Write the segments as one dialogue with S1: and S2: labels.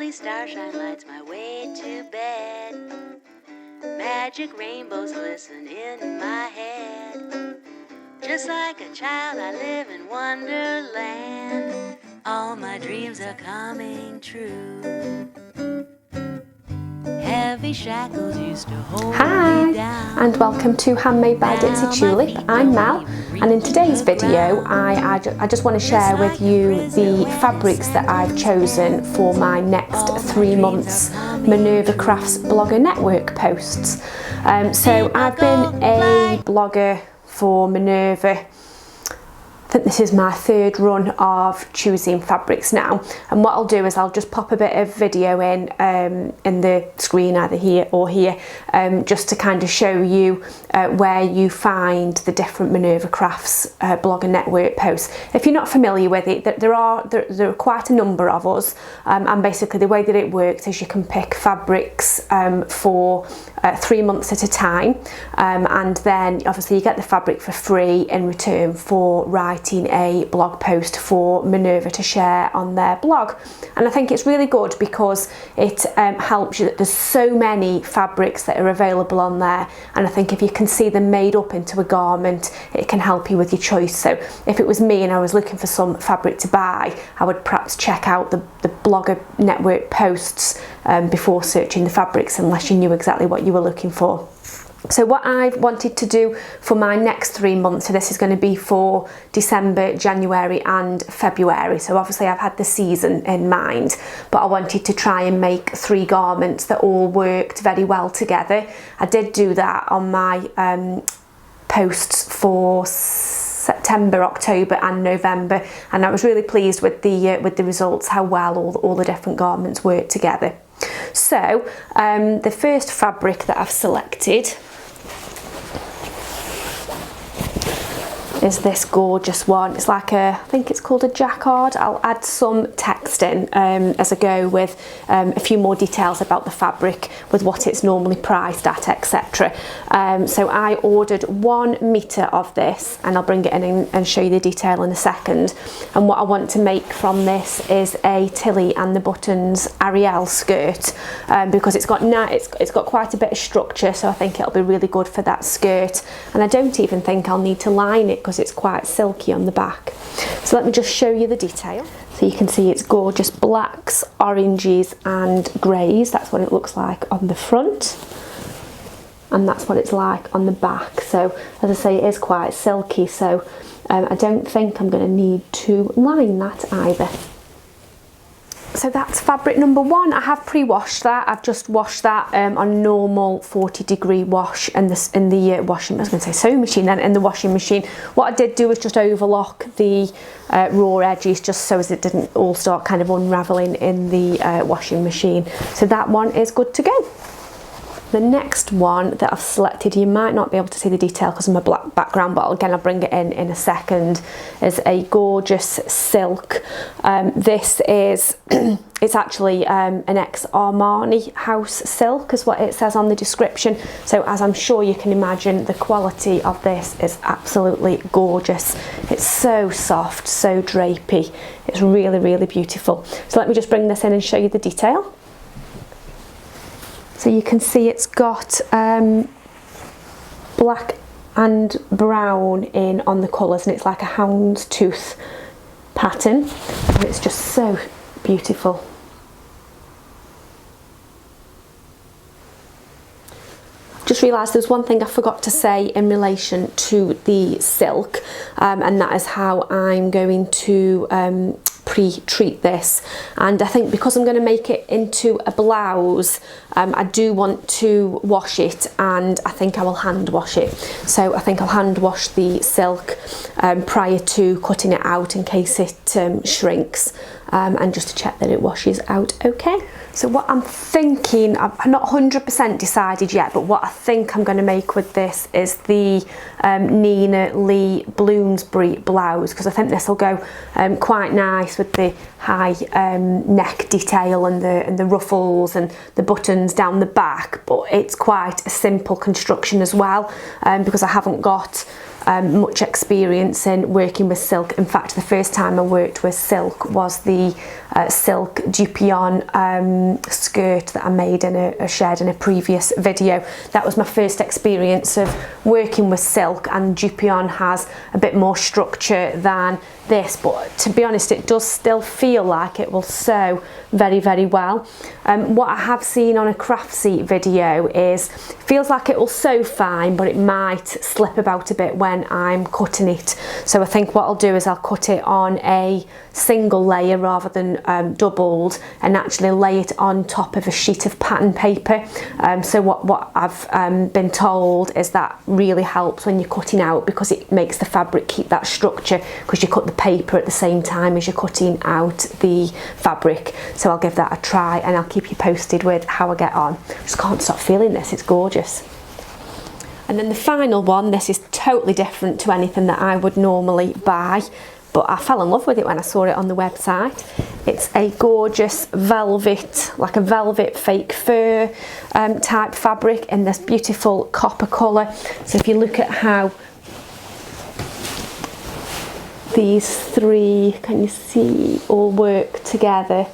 S1: Lovely starshine lights my way to bed. Magic rainbows glisten in my head. Just like a child I live in Wonderland. All my dreams are coming true. Heavy shackles used to hold me down.
S2: And welcome to Handmade by Ditsy Tulip. I'm Mel, and in today's video I just want to share with you the fabrics that I've chosen for my next 3 months Minerva Crafts blogger network posts. So I've been a blogger for Minerva. I think this is my 3rd run of choosing fabrics now, and what I'll do is I'll just pop a bit of video in the screen either here or here, just to kind of show you where you find the different Minerva Crafts blogger network posts. If you're not familiar with it, there are quite a number of us, and basically the way that it works is you can pick fabrics for 3 months at a time, and then obviously you get the fabric for free in return for writing a blog post for Minerva to share on their blog. And I think it's really good because it helps you that there's so many fabrics that are available on there, and I think if you can see them made up into a garment, it can help you with your choice. So if it was me and I was looking for some fabric to buy, I would perhaps check out the blogger network posts before searching the fabrics, unless you knew exactly what you were looking for. So what I've wanted to do for my next 3 months, so this is going to be for December, January and February. So obviously I've had the season in mind, but I wanted to try and make 3 garments that all worked very well together. I did do that on my posts for September, October and November, and I was really pleased with the results, how well all the different garments worked together. So the first fabric that I've selected is this gorgeous one. It's like I think it's called a jacquard. I'll add some text in as I go with a few more details about the fabric, with what it's normally priced at, etc. So I ordered 1 metre of this, and I'll bring it in and show you the detail in a second. And what I want to make from this is a Tilly and the Buttons Ariel skirt, because it's got quite a bit of structure, so I think it'll be really good for that skirt. And I don't even think I'll need to line it because it's quite silky on the back. So let me just show you the detail. So you can see it's gorgeous blacks, oranges and greys. That's what it looks like on the front, and that's what it's like on the back. So as I say, it is quite silky, so I don't think I'm going to need to line that either. So that's fabric number 1. I have pre-washed that. I've just washed that on normal 40-degree wash in the washing. I was going to say sewing machine then, in the washing machine. What I did do was just overlock the raw edges, just so as it didn't all start kind of unraveling in the washing machine. So that one is good to go. The next one that I've selected, you might not be able to see the detail because of my black background, but again I'll bring it in a second, is a gorgeous silk. This is it's actually an ex-Armani house silk, is what it says on the description. So as I'm sure you can imagine, the quality of this is absolutely gorgeous. It's so soft, so drapey. It's really, really beautiful. So let me just bring this in and show you the detail. So you can see it's got black and brown in on the colours, and it's like a houndstooth pattern, and it's just so beautiful. Just realised there's one thing I forgot to say in relation to the silk, and that is how I'm going to pre-treat this. And I think because I'm going to make it into a blouse, I do want to wash it, and I think I will hand wash it. So I think I'll hand wash the silk prior to cutting it out, in case it shrinks, and just to check that it washes out okay. So what I'm thinking, I'm not 100% decided yet, but what I think I'm going to make with this is the Nina Lee Bloomsbury blouse, because I think this will go quite nice with the high neck detail and the ruffles and the buttons down the back. But it's quite a simple construction as well, because I haven't got much experience in working with silk. In fact, the first time I worked with silk was the silk dupion skirt that I made in a shared in a previous video. That was my first experience of working with silk, and dupion has a bit more structure than this, but to be honest, it does still feel like it will sew very, very well. What I have seen on a Craftsy video is feels like it will sew fine, but it might slip about a bit when I'm cutting it. So I think what I'll do is I'll cut it on a single layer rather than doubled, and actually lay it on top of a sheet of pattern paper. So what I've been told is that really helps when you're cutting out, because it makes the fabric keep that structure, because you cut the paper at the same time as you're cutting out the fabric. So I'll give that a try, and I'll keep you posted with how I get on. Just can't stop feeling this, it's gorgeous. And then the final one, this is totally different to anything that I would normally buy, but I fell in love with it when I saw it on the website. It's a gorgeous velvet, like a velvet fake fur type fabric in this beautiful copper colour. So if you look at how these three, can you see, all work together,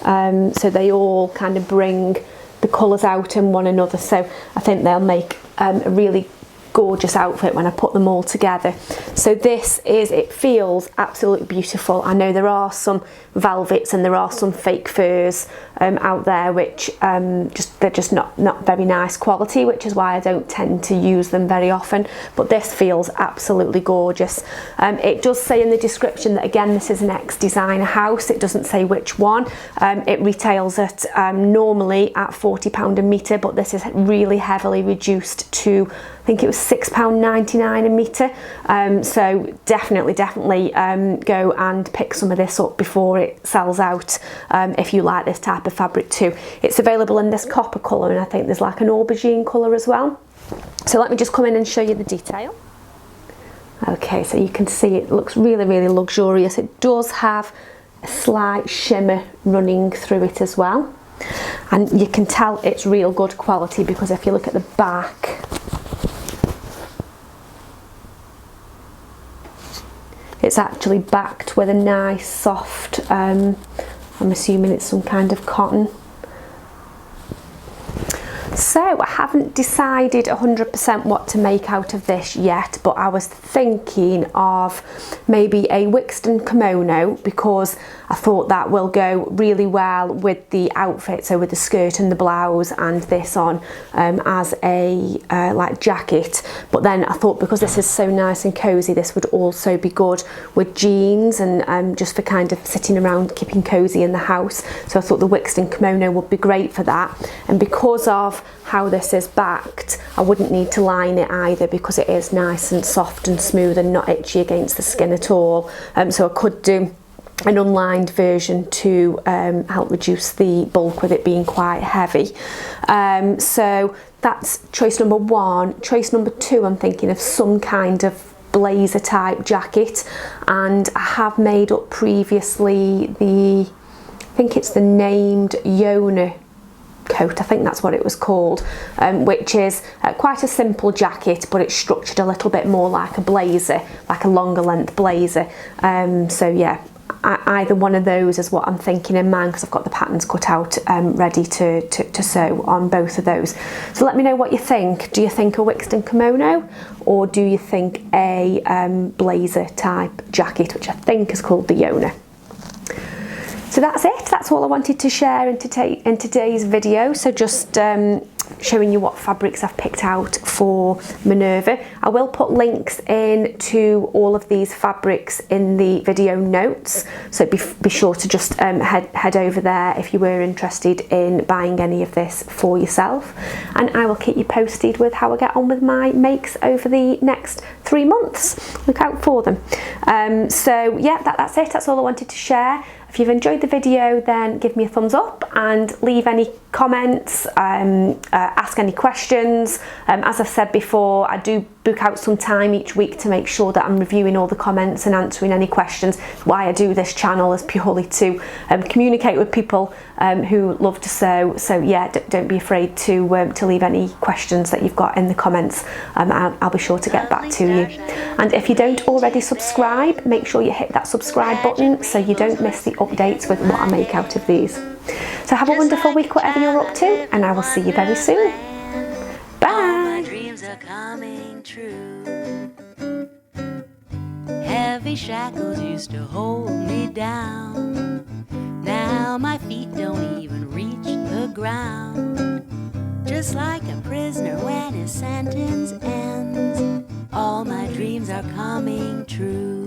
S2: so they all kind of bring the colours out in one another. So I think they'll make a really gorgeous outfit when I put them all together. So this is, it feels absolutely beautiful. I know there are some velvets and there are some fake furs out there which they're just not very nice quality, which is why I don't tend to use them very often, but this feels absolutely gorgeous. It does say in the description that, again, this is an ex-designer house. It doesn't say which one. It retails at normally at £40 a metre, but this is really heavily reduced to, I think it was £6.99 a metre. So definitely go and pick some of this up before it sells out, if you like this type of fabric too. It's available in this copper colour, and I think there's like an aubergine colour as well. So let me just come in and show you the detail. Okay, so you can see it looks really, really luxurious. It does have a slight shimmer running through it as well, and you can tell it's real good quality, because if you look at the back, it's actually backed with a nice soft, I'm assuming it's some kind of cotton. So I haven't decided 100% what to make out of this yet, but I was thinking of maybe a Wixton kimono, because I thought that will go really well with the outfit, so with the skirt and the blouse and this on as a like jacket. But then I thought, because this is so nice and cozy, this would also be good with jeans and just for kind of sitting around keeping cozy in the house. So I thought the Wixton kimono would be great for that. And because of how this is backed, I wouldn't need to line it either, because it is nice and soft and smooth and not itchy against the skin at all. So I could do an unlined version to help reduce the bulk with it being quite heavy. So that's choice number one. Choice number two, I'm thinking of some kind of blazer type jacket, and I have made up previously I think it's the named Yona coat, I think that's what it was called, which is quite a simple jacket, but it's structured a little bit more like a blazer, like a longer length blazer. So yeah, either one of those is what I'm thinking in mind, because I've got the patterns cut out ready to sew on both of those. So let me know what you think. Do you think a Wixton kimono, or do you think a blazer type jacket, which I think is called the Yona? So that's it, that's all I wanted to share in today's video. So just showing you what fabrics I've picked out for Minerva. I will put links in to all of these fabrics in the video notes, so be sure to just head over there if you were interested in buying any of this for yourself, and I will keep you posted with how I get on with my makes over the next 3 months. Look out for them. So yeah, that's it, that's all I wanted to share. If you've enjoyed the video, then give me a thumbs up and leave any comments, ask any questions. As I've said before, I do book out some time each week to make sure that I'm reviewing all the comments and answering any questions. Why I do this channel is purely to communicate with people who love to sew. So yeah, don't be afraid to leave any questions that you've got in the comments. I'll be sure to get back to you. And if you don't already subscribe, make sure you hit that subscribe button so you don't miss the updates with what I make out of these. So have a wonderful week whatever you're up to, and I will see you very soon. Bye!
S1: Dreams are coming true. Heavy shackles used to hold me down. Now my feet don't even reach the ground. Just like a prisoner when his sentence ends, all my dreams are coming true.